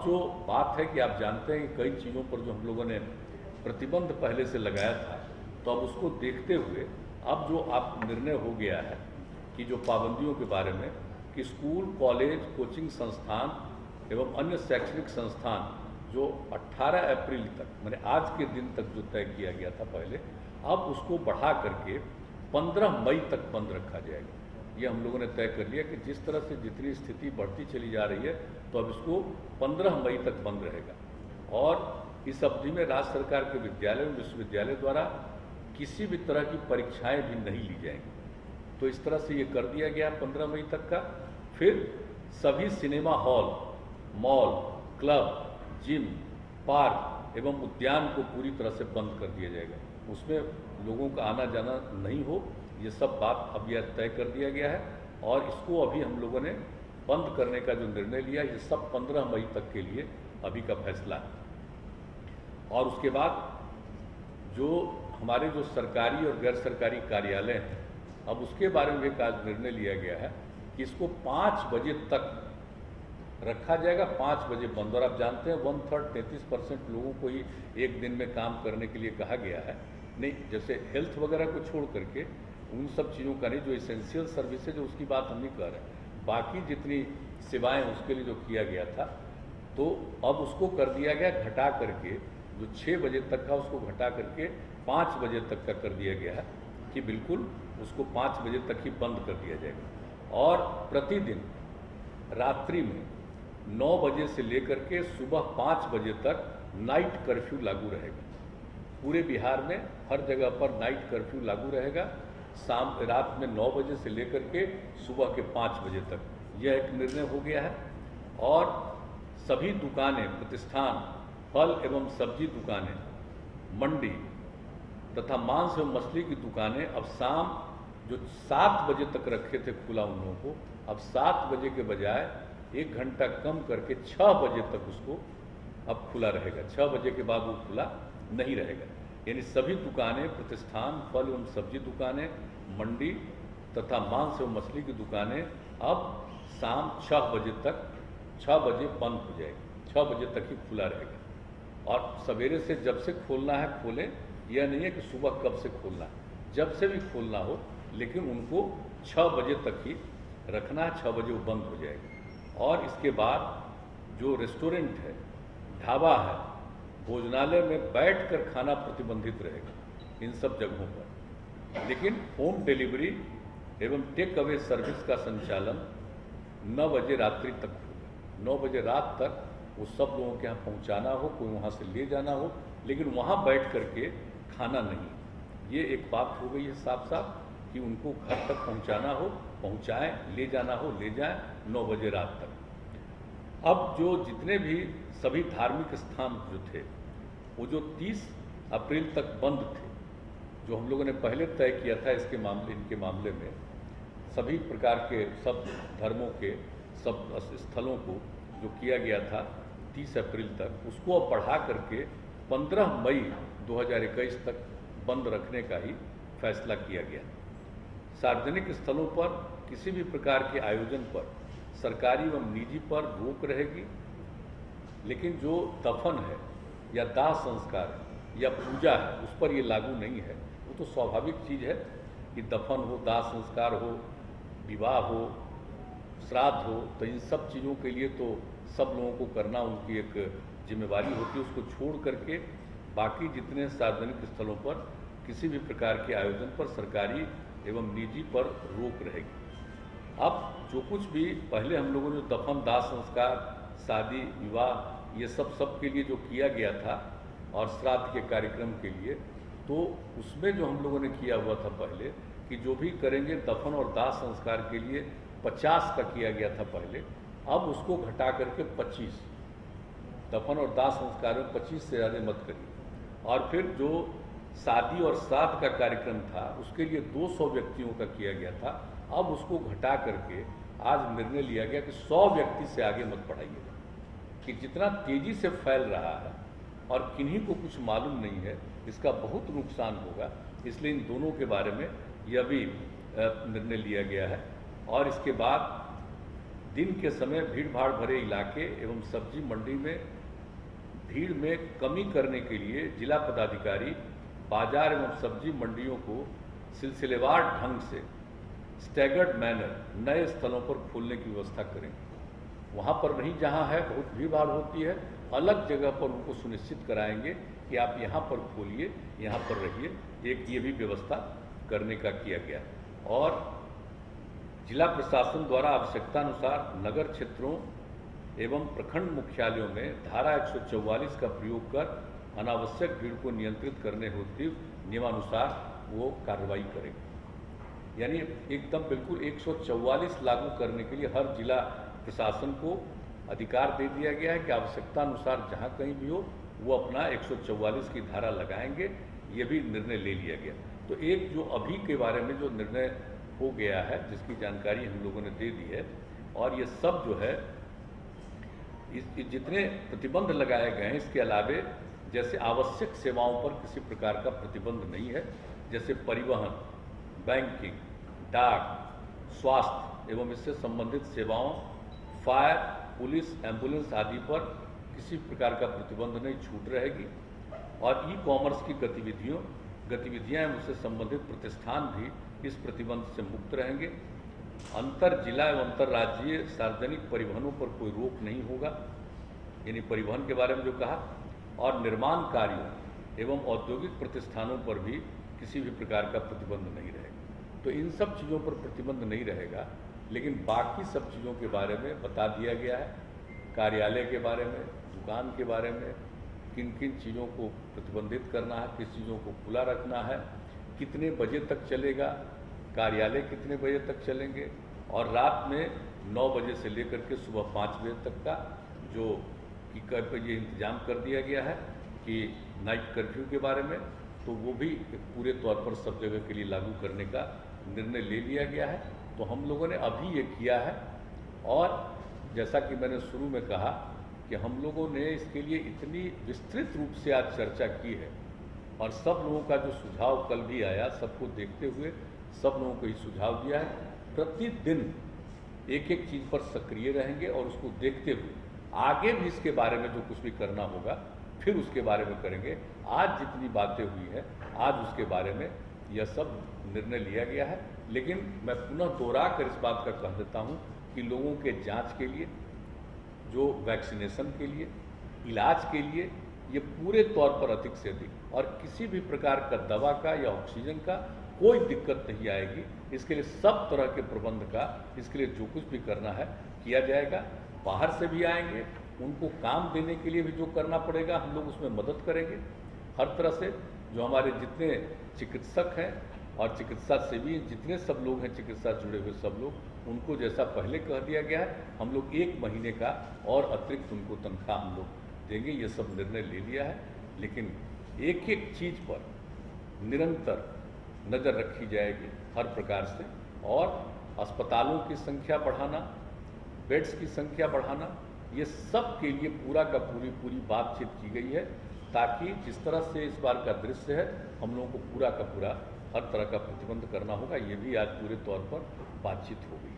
जो बात है कि आप जानते हैं कि कई चीज़ों पर जो हम लोगों ने प्रतिबंध पहले से लगाया था, तो अब उसको देखते हुए अब जो आप निर्णय हो गया है कि जो पाबंदियों के बारे में कि स्कूल, कॉलेज, कोचिंग संस्थान एवं अन्य शैक्षणिक संस्थान जो 18 अप्रैल तक माने आज के दिन तक जो तय किया गया था पहले, अब उसको बढ़ा करके 15 मई तक बंद रखा जाएगा। ये हम लोगों ने तय कर लिया कि जिस तरह से जितनी स्थिति बढ़ती चली जा रही है, तो अब इसको 15 मई तक बंद रहेगा। और इस अवधि में राज्य सरकार के विद्यालय और विश्वविद्यालय द्वारा किसी भी तरह की परीक्षाएं भी नहीं ली जाएंगी। तो इस तरह से ये कर दिया गया 15 मई तक का। फिर सभी cinema hall, mall, club, gym, park एवं उद्यान को पूरी तरह से बंद कर दिया जाएगा। उसमें लोगों का आना जाना नहीं हो, ये सब बात अब यह तय कर दिया गया है। और इसको अभी हम लोगों ने बंद करने का जो निर्णय लिया, ये सब 15 मई तक के लिए अभी का फैसला है। और उसके बाद जो हमारे जो सरकारी और गैर सरकारी कार्यालय हैं, अब उसके बारे में एक आज निर्णय लिया गया है कि इसको 5 बजे तक रखा जाएगा, 5 बजे बंद। और आप जानते हैं 1/3 33% लोगों को ही एक दिन में काम करने के लिए कहा गया है। नहीं, जैसे हेल्थ वगैरह को छोड़ करके उन सब चीज़ों का नहीं, जो इसेंशियल सर्विसेज है उसकी बात हम नहीं कर रहे। बाकी जितनी सेवाएं उसके लिए जो किया गया था, तो अब उसको कर दिया गया घटा करके, जो 6 बजे तक का उसको घटा करके 5 बजे तक का कर दिया गया है कि बिल्कुल उसको 5 बजे तक ही बंद कर दिया जाएगा। और प्रतिदिन रात्रि में 9 बजे से लेकर के सुबह 5 बजे तक नाइट कर्फ्यू लागू रहेगा। पूरे बिहार में हर जगह पर नाइट कर्फ्यू लागू रहेगा, रात में 9 बजे से लेकर के सुबह के 5 बजे तक। यह एक निर्णय हो गया है। और सभी दुकानें, प्रतिष्ठान, फल एवं सब्जी दुकानें, मंडी तथा मांस एवं मछली की दुकानें अब शाम जो 7 बजे तक रखे थे खुला उन लोगों को, अब 7 बजे के बजाय 1 घंटा कम करके 6 बजे तक उसको अब खुला रहेगा। 6 बजे के बाद वो खुला नहीं रहेगा। यानी सभी दुकानें, प्रतिष्ठान, फल एवं सब्जी दुकानें, मंडी तथा मांस एवं मछली की दुकानें अब शाम 6 बजे तक 6 बजे बंद हो जाएगी, 6 बजे तक ही खुला रहेगा। और सवेरे से जब से खोलना है खोलें, यह नहीं है कि सुबह कब से खोलना है, जब से भी खोलना हो, लेकिन उनको 6 बजे तक ही रखना है, 6 बजे वो बंद हो जाएगा। और इसके बाद जो रेस्टोरेंट है, ढाबा है, भोजनालय में बैठकर खाना प्रतिबंधित रहेगा इन सब जगहों पर। लेकिन होम डिलीवरी एवं टेक अवे सर्विस का संचालन 9 बजे रात्रि तक होगा। 9 बजे रात तक वो सब लोगों के यहाँ पहुँचाना हो, कोई वहाँ से ले जाना हो, लेकिन वहाँ बैठ करके खाना नहीं। ये एक बात हो गई है साफ साफ कि उनको घर तक पहुँचाना हो पहुँचाएं, ले जाना हो ले जाएं 9 बजे रात तक। अब जो जितने भी सभी धार्मिक स्थान जो थे, वो जो 30 अप्रैल तक बंद थे, जो हम लोगों ने पहले तय किया था इनके मामले में सभी प्रकार के सब धर्मों के सब स्थलों को जो किया गया था 30 अप्रैल तक, उसको अब बढ़ा करके 15 मई 2021 तक बंद रखने का ही फैसला किया गया। सार्वजनिक स्थलों पर किसी भी प्रकार के आयोजन पर सरकारी एवं निजी पर रोक रहेगी, लेकिन जो दफन है या दाह संस्कार है या पूजा है उस पर ये लागू नहीं है। वो तो स्वाभाविक चीज़ है कि दफन हो, दाह संस्कार हो, विवाह हो, श्राद्ध हो, तो इन सब चीज़ों के लिए तो सब लोगों को करना उनकी एक जिम्मेवारी होती है। उसको छोड़ करके बाकी जितने सार्वजनिक स्थलों पर किसी भी प्रकार के आयोजन पर सरकारी एवं निजी पर रोक रहेगी। अब जो कुछ भी पहले हम लोगों ने दफन, दाह संस्कार, शादी, विवाह, ये सब के लिए जो किया गया था और श्राद्ध के कार्यक्रम के लिए, तो उसमें जो हम लोगों ने किया हुआ था पहले कि जो भी करेंगे दफन और दाह संस्कार के लिए 50 का किया गया था पहले, अब उसको घटा करके 25, दफन और दाह संस्कार में 25 से ज़्यादा मत करिए। और फिर जो शादी और श्राद्ध का कार्यक्रम था उसके लिए 200 व्यक्तियों का किया गया था, अब उसको घटा करके आज निर्णय लिया गया कि 100 व्यक्ति से आगे मत बढ़ाइएगा। कि जितना तेज़ी से फैल रहा है और किन्हीं को कुछ मालूम नहीं है, इसका बहुत नुकसान होगा। इसलिए इन दोनों के बारे में यह भी निर्णय लिया गया है। और इसके बाद दिन के समय भीड़ भाड़ भरे इलाके एवं सब्जी मंडी में भीड़ में कमी करने के लिए जिला पदाधिकारी बाजार एवं सब्जी मंडियों को सिलसिलेवार ढंग से स्टैगर्ड मैनर नए स्थलों पर खोलने की व्यवस्था करें। वहाँ पर नहीं जहाँ है बहुत भीड़ भाड़ होती है, अलग जगह पर उनको सुनिश्चित कराएंगे कि आप यहाँ पर खोलिए, यहाँ पर रहिए। एक ये भी व्यवस्था करने का किया गया। और जिला प्रशासन द्वारा आवश्यकतानुसार नगर क्षेत्रों एवं प्रखंड मुख्यालयों में धारा 144 का प्रयोग कर अनावश्यक भीड़ को नियंत्रित करने हेतु नियमानुसार वो कार्रवाई करेंगे। यानी एकदम बिल्कुल 144 लागू करने के लिए हर जिला प्रशासन को अधिकार दे दिया गया है कि आवश्यकतानुसार जहाँ कहीं भी हो वो अपना 144 की धारा लगाएंगे। ये भी निर्णय ले लिया गया। तो एक जो अभी के बारे में जो निर्णय हो गया है जिसकी जानकारी हम लोगों ने दे दी है, और ये सब जो है इस जितने प्रतिबंध लगाए गए हैं इसके अलावे जैसे आवश्यक सेवाओं पर किसी प्रकार का प्रतिबंध नहीं है, जैसे परिवहन, बैंकिंग, डाक, स्वास्थ्य एवं इससे संबंधित सेवाओं, फायर, पुलिस, एम्बुलेंस आदि पर किसी प्रकार का प्रतिबंध नहीं, छूट रहेगी। और ई कॉमर्स की गतिविधियां एवं उससे संबंधित प्रतिष्ठान भी इस प्रतिबंध से मुक्त रहेंगे। अंतर जिला एवं अंतर्राज्यीय सार्वजनिक परिवहनों पर कोई रोक नहीं होगा, यानी परिवहन के बारे में जो कहा, और निर्माण कार्यों एवं औद्योगिक प्रतिष्ठानों पर भी किसी भी प्रकार का प्रतिबंध नहीं रहेगा। तो इन सब चीज़ों पर प्रतिबंध नहीं रहेगा, लेकिन बाकी सब चीज़ों के बारे में बता दिया गया है। कार्यालय के बारे में, दुकान के बारे में, किन किन चीज़ों को प्रतिबंधित करना है, किस चीज़ों को खुला रखना है, कितने बजे तक चलेगा, कार्यालय कितने बजे तक चलेंगे, और रात में 9 बजे से लेकर के सुबह 5 बजे तक का जो कि ये इंतजाम कर दिया गया है कि नाइट कर्फ्यू के बारे में, तो वो भी पूरे तौर पर सब जगह के लिए लागू करने का निर्णय ले लिया गया है। तो हम लोगों ने अभी ये किया है। और जैसा कि मैंने शुरू में कहा कि हम लोगों ने इसके लिए इतनी विस्तृत रूप से आज चर्चा की है, और सब लोगों का जो सुझाव कल भी आया, सबको देखते हुए सब लोगों को ये सुझाव दिया है। प्रतिदिन एक एक चीज़ पर सक्रिय रहेंगे और उसको देखते हुए आगे भी इसके बारे में जो कुछ भी करना होगा फिर उसके बारे में करेंगे। आज जितनी बातें हुई हैं आज उसके बारे में यह सब निर्णय लिया गया है। लेकिन मैं पुनः दोहरा कर इस बात का कह देता हूँ कि लोगों के जांच के लिए, जो वैक्सीनेशन के लिए, इलाज के लिए ये पूरे तौर पर अधिक से अधिक और किसी भी प्रकार का दवा का या ऑक्सीजन का कोई दिक्कत नहीं आएगी। इसके लिए सब तरह के प्रबंध का, इसके लिए जो कुछ भी करना है किया जाएगा। बाहर से भी आएंगे, उनको काम देने के लिए भी जो करना पड़ेगा हम लोग उसमें मदद करेंगे हर तरह से। जो हमारे जितने चिकित्सक हैं और चिकित्सा सेवी जितने सब लोग हैं, चिकित्सा जुड़े हुए सब लोग, उनको जैसा पहले कह दिया गया है हम लोग 1 महीने का और अतिरिक्त उनको तनख्वाह हम लोग देंगे। ये सब निर्णय ले लिया है। लेकिन एक एक चीज़ पर निरंतर नज़र रखी जाएगी हर प्रकार से, और अस्पतालों की संख्या बढ़ाना, बेड्स की संख्या बढ़ाना, ये सब के लिए पूरा का पूरी बातचीत की गई है, ताकि जिस तरह से इस बार का दृश्य है हम लोगों को पूरा का पूरा हर तरह का प्रतिबंध करना होगा। ये भी आज पूरे तौर पर बातचीत हो गई।